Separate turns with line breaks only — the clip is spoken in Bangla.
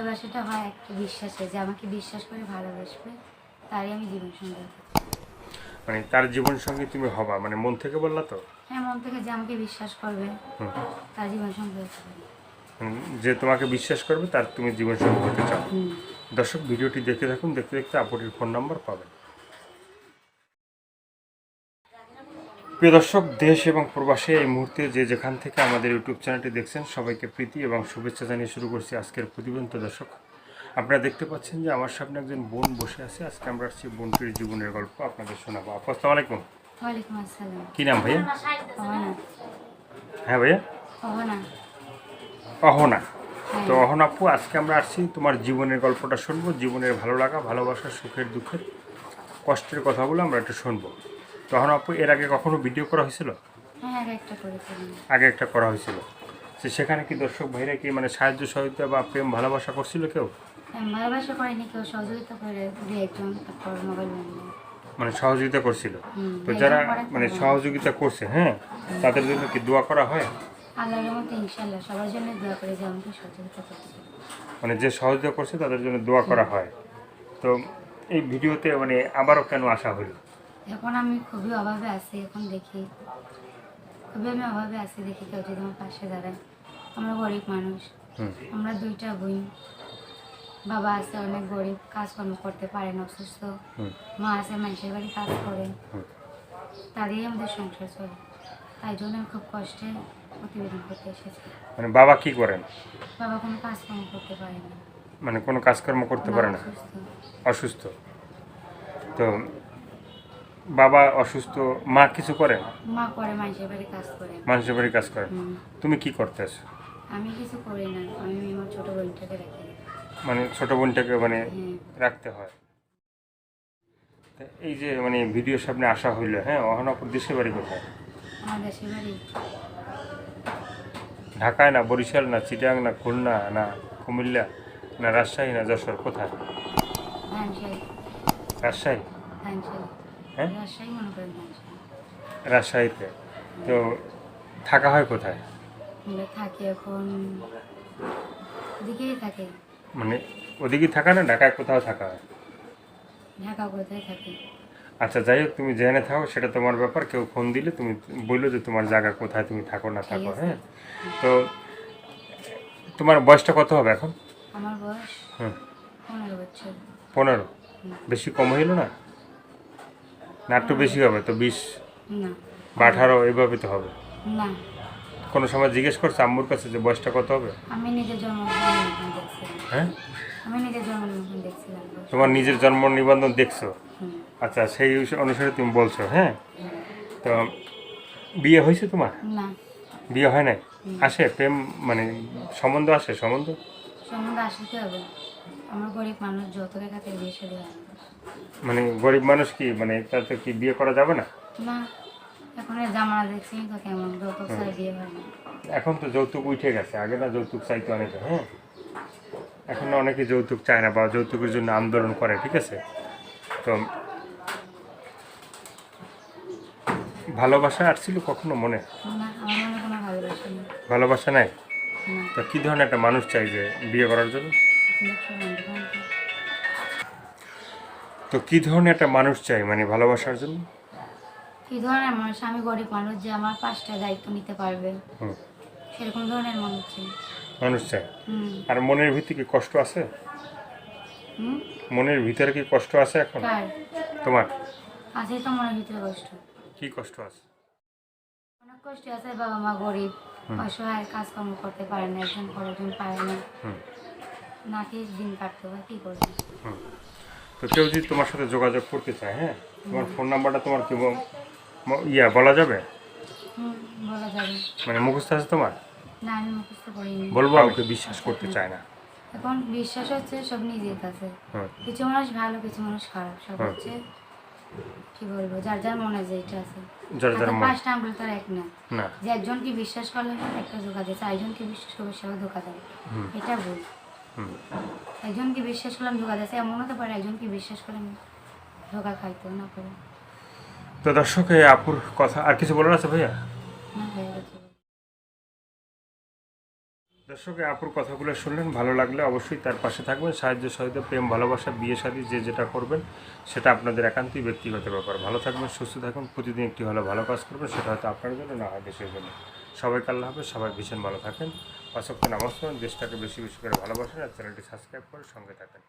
ভালোবাসাটা হয় একটা বিশ্বাসে, যে আমাকে বিশ্বাস করে ভালোবাসবে, তারই আমি জীবন সঙ্গী।
মানে তার জীবন সঙ্গী তুমি হবা, মানে মন থেকে বললা তো?
হ্যাঁ, মন থেকে যে আমাকে বিশ্বাস করবে
হুম।
তার জীবন সঙ্গী হতে পারে।
যে তোমাকে বিশ্বাস করবে তার তুমি জীবন সঙ্গী হতে চাও।
হুম।
দর্শক ভিডিওটি দেখতে থাকুন, দেখতে দেখতে আপুটির ফোন নাম্বার পাবেন। প্রিয় দর্শক, দেশ এবং প্রবাসে এই মুহূর্তে যে যেখান থেকে আমাদের ইউটিউব চ্যানেলটি দেখছেন সবাইকে প্রীতি এবং শুভেচ্ছা জানিয়ে শুরু করছি আজকের প্রতিবেদন। তো দর্শক, আপনারা দেখতে পাচ্ছেন যে আমার সামনে একজন বোন বসে আছে। আজকে আমরা আসছি বোনটির জীবনের গল্প আপনাদের শোনাবো। আপু আসসালামু আলাইকুম।
ওয়ালাইকুম আসসালাম।
কী নাম ভাইয়া?
অহনা।
হ্যাঁ ভাইয়া,
অহনা।
অহনা।
হ্যাঁ।
তো অহনা আপু, আজকে আমরা আসছি তোমার জীবনের গল্পটা শুনবো, জীবনের ভালো লাগা, ভালোবাসা, সুখের দুঃখের, কষ্টের কথাগুলো আমরা একটু শুনবো। তো অহনা আপু, এর আগে কখনো ভিডিও করা হয়েছিল?
হ্যাঁ, আগে একটা করেছিলাম।
আগে একটা করা হয়েছিল। তো সেখানে কি দর্শক ভাইরা কি মানে সাহায্য সহযোগিতা বা প্রেম ভালোবাসা করছিল কেউ?
ভালোবাসা করেনি কেউ, সহযোগিতা করে দুই একজন, তারপর মোবাইল নিয়ে।
মানে সহযোগিতা করছিল। তো
একজন
যারা
করে,
মানে
তারপর
সহযোগিতা করছে, হ্যাঁ, তাদের জন্য কি দোয়া করা হয়?
আল্লাহর মতো ইনশাল্লাহ সবার জন্য দোয়া করে যে আমাকে সহযোগিতা করছে।
মানে যে সহযোগিতা করছে তাদের জন্য দোয়া করা হয়। তো এই ভিডিওতে মানে আবারও কেন আসা হলো?
এখন আমি খুবই অভাবে আছি, এখন দেখি খুবই আমি অভাবে আছি, দেখি কেউ যদি আমার পাশে দাঁড়ায়। আমরা গরিব মানুষ,
হুম।
আমরা দুইটা বোন, বাবা আছে অনেক গরিব, কাজকর্ম করতে পারে না, অসুস্থ।
হুম।
মা আছে মানুষের বাড়ি কাজ করে,
হুম।
তাদেরই আমাদের সংসার চলে। তাই জন্য আমি খুব কষ্টে প্রতিবেদন করতে এসেছি।
মানে বাবা কি করেন?
বাবা কোনো কাজকর্ম করতে পারে না,
মানে কোনো কাজকর্ম করতে পারে না,
অসুস্থ।
অসুস্থ। তো বাবা অসুস্থ, মা কিছু করেন?
মা করে মানুষের বাড়ি কাজ করে।
মানুষের বাড়ি কাজ করেন।
হুম।
তুমি কি করতেছ?
আমি কিছু করি না, আমি আমার ছোটো বোনটাকে রাখি।
মানে ছোট বোনটাকে মানে
হ্যাঁ।
রাখতে হয়। তা এই যে মানে ভিডিওর সামনে আসা হইলো, হ্যাঁ, অহনাপুর দেশের বাড়ি কোথায়?
আমার দেশের বাড়ি
ঢাকায় না, বরিশাল না, চিটাং না, খুলনা না, কুমিল্লা না, রাজশাহী না, যশোর, কোথায়?
ধানসাই।
রাজশাহী।
ধানসাই।
হ্যাঁ,
রাজশাহী মনে করেন, ধানসাই।
রাজশাহীতে। তো থাকা হয় কোথায়?
আমরা থাকি এখন ওদিকেই থাকে।
মানে ওদিকে থাকা না ঢাকায় কোথাও থাকা হয়?
ঢাকা কোথায় থাকি।
আচ্ছা, যাই হোক, তুমি যেখানে থাকো সেটা তোমার ব্যাপার। কেউ ফোন দিলে তুমি বললো যে তোমার জায়গা কোথায়, তুমি থাকো না
ঠিক
থাকো,
আছে।
হ্যাঁ। তো তোমার বয়সটা কত হবে এখন?
আমার বয়স
হুম।
15 বছর।
15? বেশি কম হইল না? না একটু বেশি হবে তো? 20
না।
বা 18 এইভাবে তো হবে।
না,
কোনো সময় জিজ্ঞেস করছে আম্মুর কাছে যে বয়সটা কত হবে?
আমি নিজের জন্মদিন দেখছিলাম।
হ্যাঁ,
আমি নিজের জন্মদিন দেখছিলাম।
তোমার নিজের জন্ম নিবন্ধন দেখছো?
হুম।
আচ্ছা, সেই অনুসারে তুমি বলছো, হ্যাঁ। তো বিয়ে হয়েছে তোমার?
না।
বিয়ে হয় নাই? আসে প্রেম, মানে সম্বন্ধ আসে, সম্বন্ধ?
সম্বন্ধ আসতে হবে, আমরা গরিব মানুষ, যৌতুকের খাতে বিয়ে শাদী হয় না।
মানে গরিব মানুষ কি মানে তাতে কি বিয়ে করা যাবে না?
না, এখন এই জামানা দেখছি তো কেমন, যৌতুক ছাড়া বিয়ে হয় না।
এখন তো যৌতুক উঠে গেছে, আগে না যৌতুক চাইতো অনেকে, হ্যাঁ। এখন না অনেকে যৌতুক চায় না বা যৌতুকের জন্য আন্দোলন করে, ঠিক আছে। তো ভালোবাসা আসছিল কখনো মনে?
না, আমার মনে কোনো ভালোবাসা নেই।
ভালোবাসা নাই?
না।
তো কী ধরনের একটা মানুষ চাই যে বিয়ে করার জন্য?
দেখছো বন্ধু,
তো কী ধরনের একটা মানুষ চাই মানে ভালোবাসার জন্য?
কি ধরনের মানুষ? আমি গরিব মানুষ, যে আমার 5টা দায়িত্ব নিতে পারবে,
হুম।
সেরকম ধরনের মানুষ চাই।
মানুষ চাই।
হুম।
আর মনের ভিতরে কি কষ্ট আছে?
হুম।
মনের ভিতরে কি কষ্ট আছে এখন
কার
তোমার?
আছে তো মনের ভিতরে কষ্ট।
কি কষ্ট আছে?
অনেক কষ্ট আছে, বাবা মা গরিব,
হুম।
অসহায়, কাজকর্ম করতে পারে না, একজন করে একজন পারে না,
হুম।
না খেয়ে দিন কাটতে হয়, কী করবে।
হুম। তো কেউ যদি তোমার সাথে যোগাযোগ করতে চায়, হ্যাঁ, তোমার ফোন নাম্বারটা তোমার কি বলা যাবে?
হুম, বলা যাবে।
মানে মুখস্থ আছে তোমার?
না, আমি মুখস্থ করিনি।
বলবো, কাউকে বিশ্বাস করতে চায় না।
এখন বিশ্বাস হচ্ছে সব নিজের কাছে।
হুম।
কিছু মানুষ ভালো, কিছু মানুষ খারাপ, সব
হুম।
হচ্ছে কি বলবো, যার যার মনে যেটা আছে।
যার যার মন।
5টা আঙ্গুল তো আর এক না,
না।
যে একজনকে বিশ্বাস করলে একটা ধোকা দিয়েছে, আরেকজনকে বিশ্বাস করবে সেও ধোকা দেবে, এটা ভুল।
হুম।
একজনকে বিশ্বাস করলাম ধোকা দিয়েছে, এমন হতে পারে একজনকে বিশ্বাস করলাম ধোকা খাইতেও না পারে।
তো দর্শক, এই আপুর কথা আর কিছু বলার আছে ভাইয়া?
না, হয়ে গেছে।
দর্শক, এই আপুর কথাগুলো শুনলেন, ভালো লাগলে অবশ্যই তার পাশে থাকবেন। সাহায্য সহযোগিতা, প্রেম, ভালোবাসা, বিয়ে শাদী যে যেটা করবেন সেটা আপনাদের একান্তই ব্যক্তিগত ব্যাপার। ভালো থাকবেন, সুস্থ থাকুন, প্রতিদিন একটি হলে ভালো কাজ করবেন, সেটা হয়তো আপনার জন্য, না হয় দেশের জন্য। সবাইকে আল্লাহ হাফেজ, সবাই ভীষণ ভালো থাকেন, 5 ওয়াক্ত নামাজ পড়েন, দেশটাকে বেশি বেশি করে ভালোবাসেন, আর চ্যানেলটি সাবস্ক্রাইব করে সঙ্গে থাকেন।